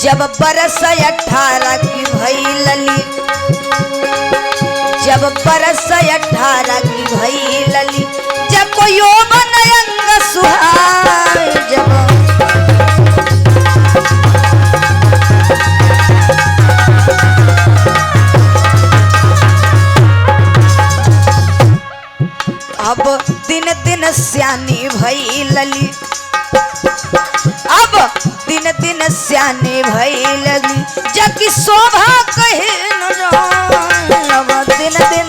जब बरस 18 की भई लली, जब बरस 18 की भई लली, जब को यौवन अंग सुहाए, जब अब दिन दिन स्यानी भई लली, अब दिन दिन स्यानी भई लली, जकी शोभा कहे न जाए, अब दिन दिन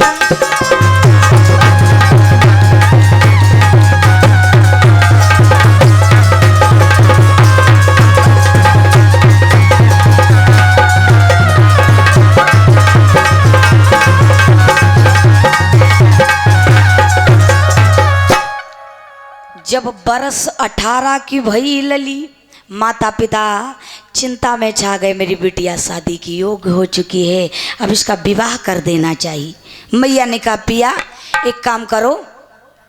जब बरस 18 की भई लली, माता पिता चिंता में छा गए, मेरी बिटिया शादी की योग्य हो चुकी है, अब इसका विवाह कर देना चाहिए। मैया ने कहा पिया एक काम करो,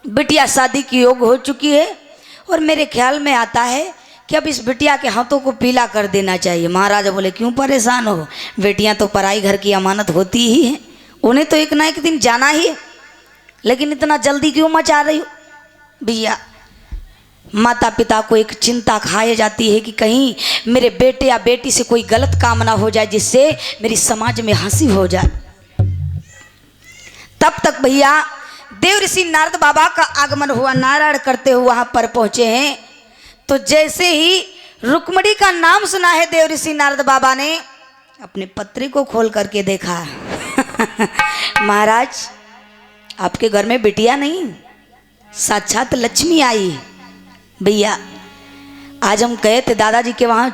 बिटिया शादी की योग्य हो चुकी है और मेरे ख्याल में आता है कि अब इस बिटिया के हाथों को पीला कर देना चाहिए। महाराजा बोले क्यों परेशान हो, बेटियां तो पराई घर की अमानत होती ही हैं, उन्हें तो एक ना एक दिन जाना ही है, लेकिन इतना जल्दी क्यों मचा रही हो। भैया माता पिता को एक चिंता खाई जाती है कि कहीं मेरे बेटे या बेटी से कोई गलत काम ना हो जाए जिससे मेरी समाज में हंसी हो जाए। तब तक भैया देव ऋषि नारद बाबा का आगमन हुआ, नारायण करते हुए वहां पर पहुंचे हैं। तो जैसे ही रुक्मणी का नाम सुना है देव ऋषि नारद बाबा ने अपने पत्री को खोल करके देखा महाराज आपके घर में बिटिया नहीं, साक्षात लक्ष्मी आई। भैया आज हम गए थे दादाजी के वहाँ,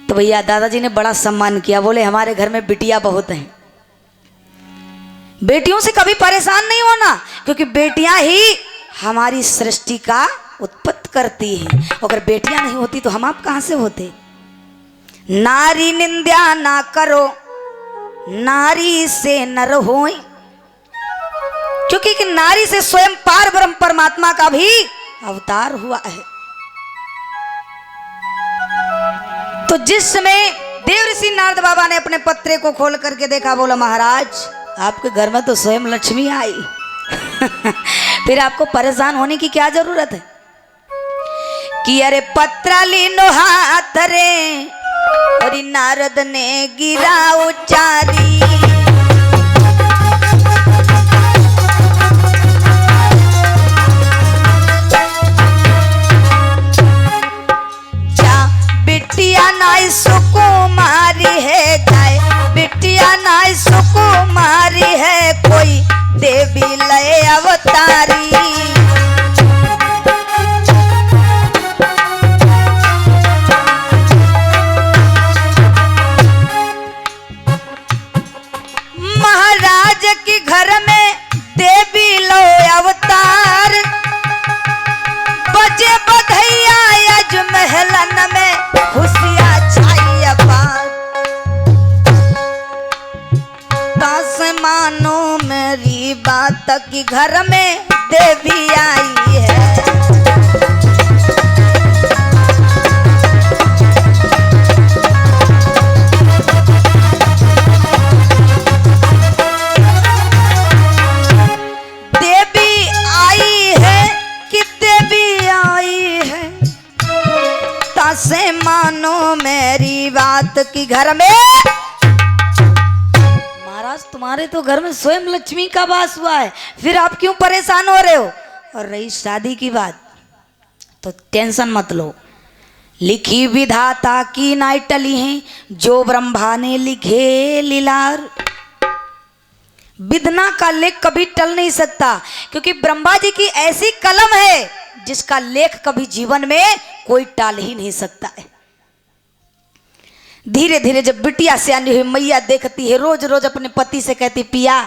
तो भैया दादाजी ने बड़ा सम्मान किया, बोले हमारे घर में बिटिया बहुत हैं, बेटियों से कभी परेशान नहीं होना, क्योंकि बेटियां ही हमारी सृष्टि का उत्पत्ति करती हैं, अगर बेटियां नहीं होती तो हम आप कहाँ से होते। नारी निंदा ना करो, नारी से नर होए, क्योंकि कि नारी से स्वयं पार ब्रह्म परमात्मा का भी अवतार हुआ है। तो जिस समय देव ऋषि नारद बाबा ने अपने पत्रे को खोल करके देखा, बोला महाराज आपके घर में तो स्वयं लक्ष्मी आई फिर आपको परेशान होने की क्या जरूरत है। कि अरे पत्रा लीनो हाथ रे, और नारद ने गिरा उचारी, बिटिया नाई सुकुमारी है, जाए बिटिया नाई सुकुमारी है, कोई देवी लय अवतारी। महाराज के घर में देवी लय अवतार, बजे बधैया यज महलन में खुशियाँ छाई अपार। तास मानो मेरी बात की घर में देवी आई है। देवी आई है कि देवी आई है, तासे मानो मेरी बात की घर में। महाराज तुम्हारे तो घर में स्वयं लक्ष्मी का वास हुआ है, फिर आप क्यों परेशान हो रहे हो। और रही शादी की बात तो टेंशन मत लो, लिखी विधाता की नाई टली है, जो ब्रह्मा ने लिखे लीलार। विधना का लेख कभी टल नहीं सकता, क्योंकि ब्रह्मा जी की ऐसी कलम है जिसका लेख कभी जीवन में कोई टाल ही नहीं सकता है। धीरे धीरे जब बिटिया सियानी हुई, मैया देखती है, रोज रोज अपने पति से कहती पिया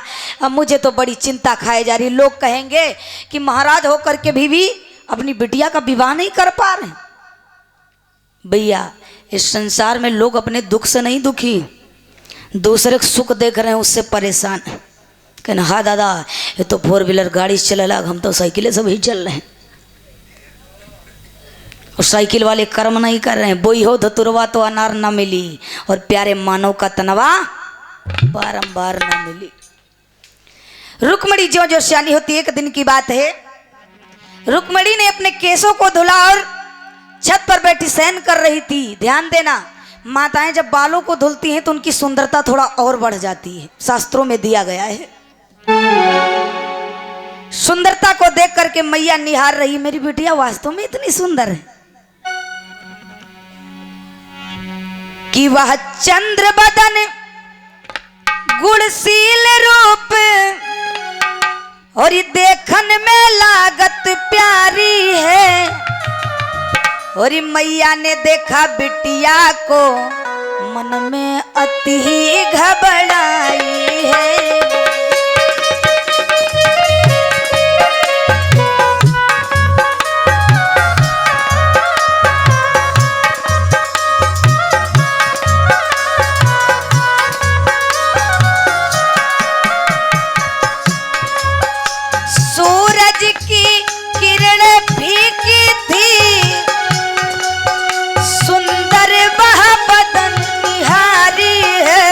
अब मुझे तो बड़ी चिंता खाई जा रही, लोग कहेंगे कि महाराज होकर के भी अपनी बिटिया का विवाह नहीं कर पा रहे। भैया इस संसार में लोग अपने दुख से नहीं दुखी, दूसरे को सुख देख रहे हैं उससे परेशान है। कहना हाँ दादा ये तो 4 व्हीलर गाड़ी चले लग, हम तो साइकिलें सब ही चल रहे हैं। उस साइकिल वाले कर्म नहीं कर रहे हैं। बोई हो धतुरवा तो अनार न मिली, और प्यारे मानव का तनवा बारंबार न मिली। रुक्मणी जो जो सियानी होती है, एक दिन की बात है, रुक्मणी ने अपने केसों को धुला और छत पर बैठी शयन कर रही थी। ध्यान देना, माताएं जब बालों को धुलती हैं तो उनकी सुंदरता थोड़ा और बढ़ जाती है, शास्त्रों में दिया गया है। सुंदरता को देख करके मैया निहार रही, मेरी बिटिया वास्तव में इतनी सुंदर है कि वह चंद्र बदन गुणशील रूप और ये देखन में लागत प्यारी है। और मैया ने देखा बिटिया को, मन में अति ही घबराई है। सूरज की किरणें फीकी थी, सुंदर वह बदन निहारी है।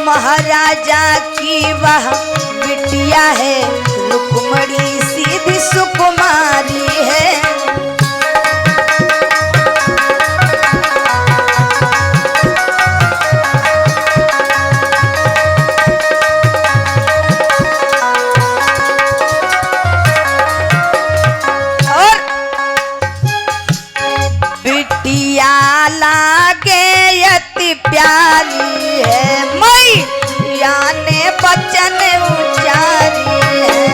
महाराजा की वह बिटिया है, रुक्मणी सीधी सुकुमारी है। लागे अति प्यारी है, मैया ने बचन उचारी है।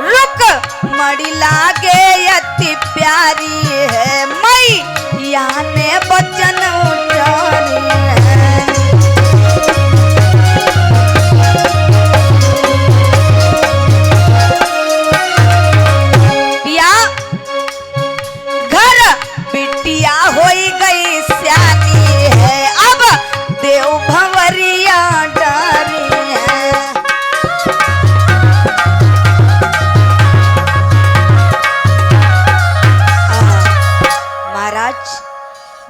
रुक्मणी लागे अति प्यारी है, मैया ने बचन उचारी है। होई गई स्यानी है, अब देव भंवरिया डरी है। महाराज,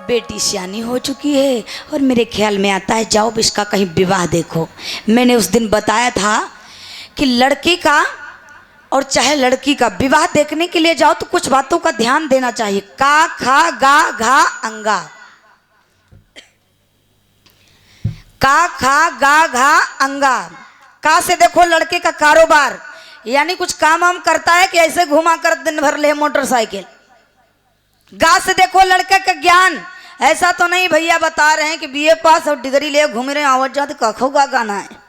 बेटी सियानी हो चुकी है और मेरे ख्याल में आता है जाओ इसका कहीं विवाह देखो। मैंने उस दिन बताया था कि लड़के का और चाहे लड़की का विवाह देखने के लिए जाओ तो कुछ बातों का ध्यान देना चाहिए। का खा गा घा अंगा, का खा गा घा अंगा। का से देखो लड़के का कारोबार, यानी कुछ काम वाम करता है कि ऐसे घुमा कर दिन भर ले मोटरसाइकिल। गा से देखो लड़के का ज्ञान, ऐसा तो नहीं भैया बता रहे हैं कि बीए पास और डिग्री ले घूम रहे हैं आवाज जाते कखो का गाना है।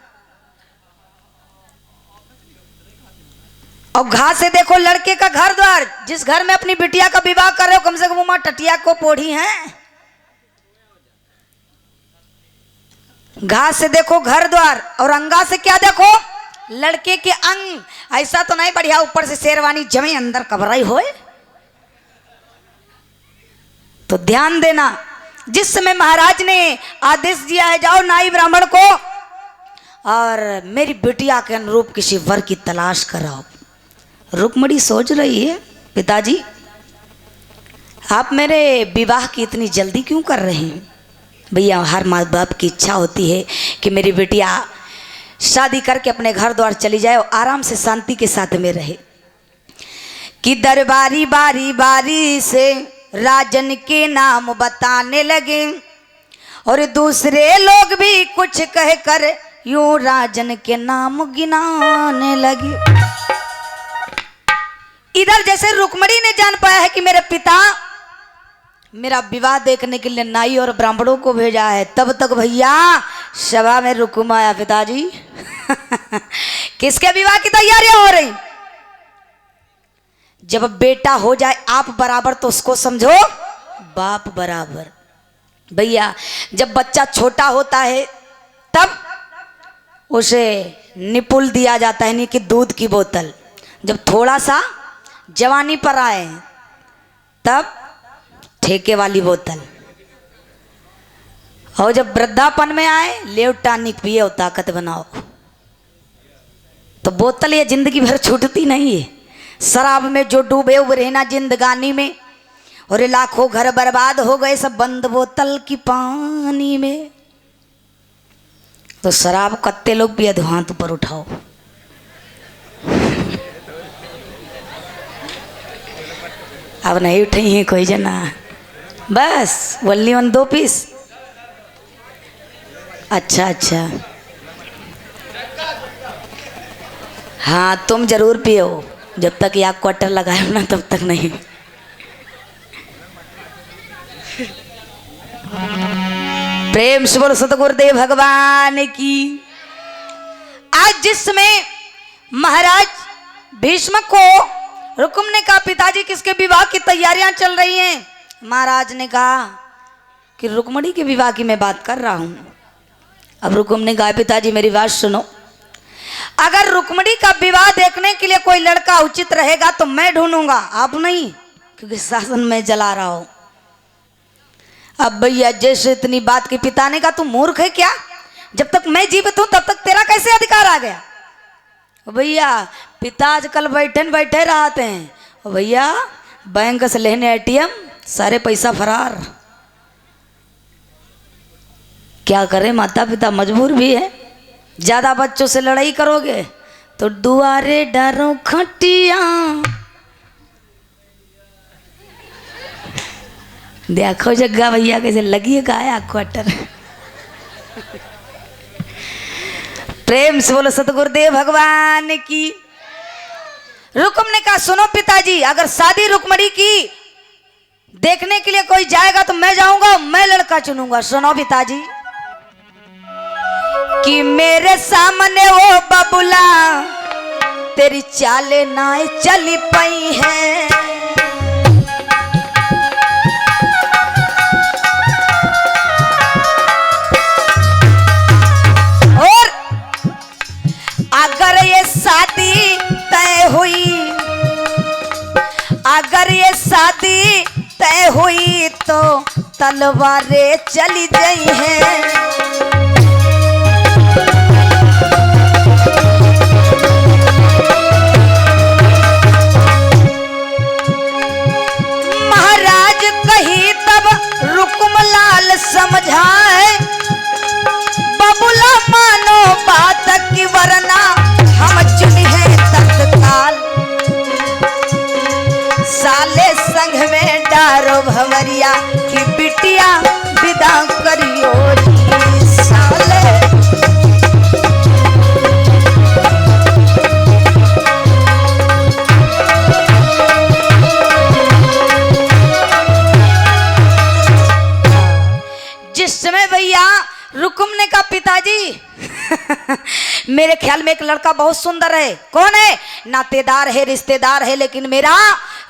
और घा से देखो लड़के का घर द्वार, जिस घर में अपनी बिटिया का विवाह कर रहे हो कम से कम वहां टटिया को पोढ़ी है। घा से देखो घर द्वार, और अंगा से क्या देखो लड़के के अंग। ऐसा तो नहीं बढ़िया ऊपर से शेरवानी जमे अंदर कबराई होए। तो ध्यान देना, जिस समय महाराज ने आदेश दिया है जाओ नाई ब्राह्मण को और मेरी बिटिया के अनुरूप किसी वर की तलाश कराओ। रुक्मणी सोच रही है पिताजी आप मेरे विवाह की इतनी जल्दी क्यों कर रहे हैं। भैया हर माँ बाप की इच्छा होती है कि मेरी बिटिया शादी करके अपने घर द्वार चली जाए और आराम से शांति के साथ में रहे। कि दरबारी बारी बारी से राजन के नाम बताने लगे और दूसरे लोग भी कुछ कहकर यूं राजन के नाम गिनाने लगे। इधर जैसे रुक्मणी ने जान पाया है कि मेरे पिता मेरा विवाह देखने के लिए नाई और ब्राह्मणों को भेजा है, तब तक भैया सभा में रुकुम आया पिताजी किसके विवाह की तैयारियां हो रही। जब बेटा हो जाए आप बराबर तो उसको समझो बाप बराबर। भैया जब बच्चा छोटा होता है तब उसे निपुल दिया जाता है, नहीं कि दूध की बोतल। जब थोड़ा सा जवानी पर आए तब ठेके वाली बोतल। और जब वृद्धापन में आए लेव टॉनिक पिए और ताकत बनाओ। तो बोतल ये जिंदगी भर छूटती नहीं है। शराब में जो डूबे हुए रहना जिंदगानी में, और ये लाखों घर बर्बाद हो गए सब बंद बोतल की पानी में। तो शराब कत्ते लोग पिए, हाथ ऊपर उठाओ। अब नहीं उठे हैं कोई जना, बस वल्ली 2 पीस। अच्छा अच्छा, हाँ तुम जरूर पियो, जब तक या क्वार्टर लगाए ना तब तक नहीं। प्रेम से बोलो सतगुरुदेव भगवान की। आज जिसमें महाराज भीष्म को रुकुम ने कहा पिताजी किसके विवाह की तैयारियां चल रही हैं। महाराज ने कहा कि रुक्मणी के विवाह की मैं बात कर रहा हूं। अब रुकुम ने कहा पिताजी मेरी बात सुनो, अगर रुक्मणी का विवाह देखने के लिए कोई लड़का उचित रहेगा तो मैं ढूंढूंगा, आप नहीं, क्योंकि शासन में जला रहा हो। अब भैया जैसे इतनी बात की पिता ने कहा तू मूर्ख है क्या, जब तक मैं जीवित हूं तब तक तेरा कैसे अधिकार आ गया। भैया पिता आजकल बैठे रहते हैं, भैया बैंक से लेने एटीएम सारे पैसा फरार। क्या करें, माता पिता मजबूर भी है। ज्यादा बच्चों से लड़ाई करोगे तो दुआरे डरो खटिया। देखो जग्गा भैया कैसे लगी है गाया क्वार्टर। प्रेम से बोलो सतगुरुदेव भगवान की। रुकुम ने कहा सुनो पिताजी, अगर शादी रुक्मणी की देखने के लिए कोई जाएगा तो मैं जाऊंगा, मैं लड़का चुनूंगा। सुनो पिताजी कि मेरे सामने वो बबुला तेरी चाले ना चली पई है। और अगर ये शादी तय हुई, अगर ये शादी तय हुई तो तलवारें चली गई हैं। समझाए बबुला मानो बात की, वरना हम चुने हैं तत्काल। साले संग में डारो भवरिया की बिटिया विदा करियो साले। रुकुम ने कहा पिताजी मेरे ख्याल में एक लड़का बहुत सुंदर है। कौन है? नातेदार है, रिश्तेदार है, लेकिन मेरा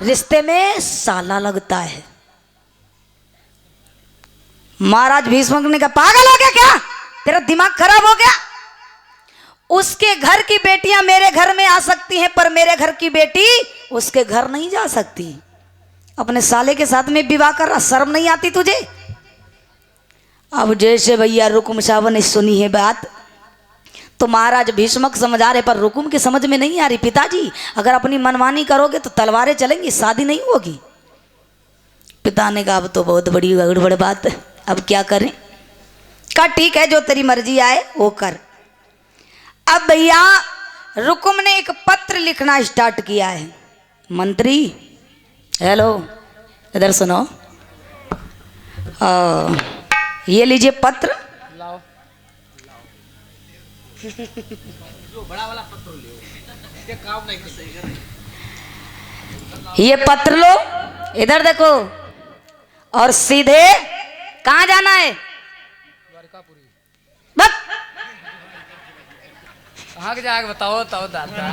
रिश्ते में साला लगता है। महाराज भीष्म ने कहा पागल हो गया क्या, तेरा दिमाग खराब हो गया? उसके घर की बेटियां मेरे घर में आ सकती हैं, पर मेरे घर की बेटी उसके घर नहीं जा सकती। अपने साले के साथ में विवाह कर रहा, शर्म नहीं आती तुझे? अब जैसे भैया रुकुम साहब ने सुनी है बात तो महाराज भीष्मक समझा रहे, पर रुकुम की समझ में नहीं आ रही। पिताजी अगर अपनी मनमानी करोगे तो तलवारें चलेंगी, शादी नहीं होगी। पिता ने कहा अब तो बहुत बड़ी गड़बड़ बात है, अब क्या करें? कहा ठीक है जो तेरी मर्जी आए वो कर। अब भैया रुकुम ने एक पत्र लिखना स्टार्ट किया है। मंत्री हेलो इधर सुनो, ये लीजिए पत्र। लाओ। जो बड़ा वाला पत्र ले, ये काम नहीं कर। ये पत्र लो, इधर देखो, और सीधे कहाँ जाना है? द्वारकापुरी। बस कहाँ के जाएगा बताओ तो दादा।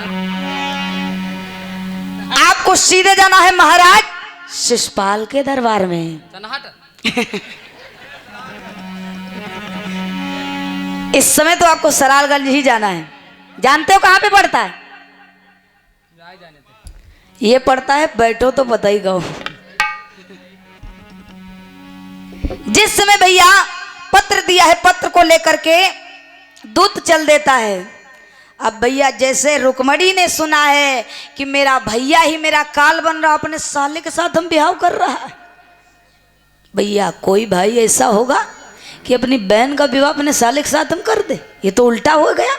आपको सीधे जाना है महाराज शिशुपाल के दरबार में। इस समय तो आपको सरालगंज ही जाना है। जानते हो कहाँ पे पड़ता है? ये पड़ता है, बैठो तो पता ही गाओ। जिस समय भैया पत्र दिया है, पत्र को लेकर के दूत चल देता है। अब भैया जैसे रुक्मणी ने सुना है कि मेरा भैया ही मेरा काल बन रहा, अपने साले के साथ हम ब्याह कर रहा है। भैया कोई भाई ऐसा होगा कि अपनी बहन का विवाह अपने साले के साथ हम कर दे? ये तो उल्टा हो गया।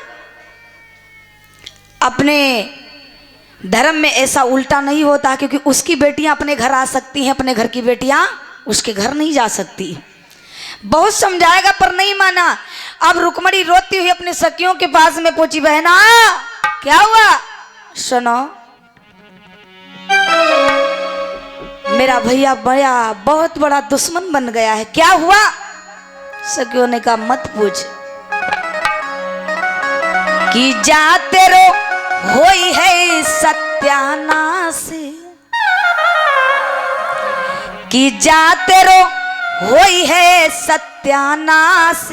अपने धर्म में ऐसा उल्टा नहीं होता, क्योंकि उसकी बेटियां अपने घर आ सकती हैं, अपने घर की बेटियां उसके घर नहीं जा सकती। बहुत समझाएगा पर नहीं माना। अब रुक्मणी रोती हुई अपने सखियों के पास में पहुंची, बहना क्या हुआ? सुनो, मेरा भैया बहुत बड़ा दुश्मन बन गया है। क्या हुआ? सखियों ने कहा मत पूछ। कि जाते रो होई है सत्यानाश, कि जाते रो होई है सत्यानाश,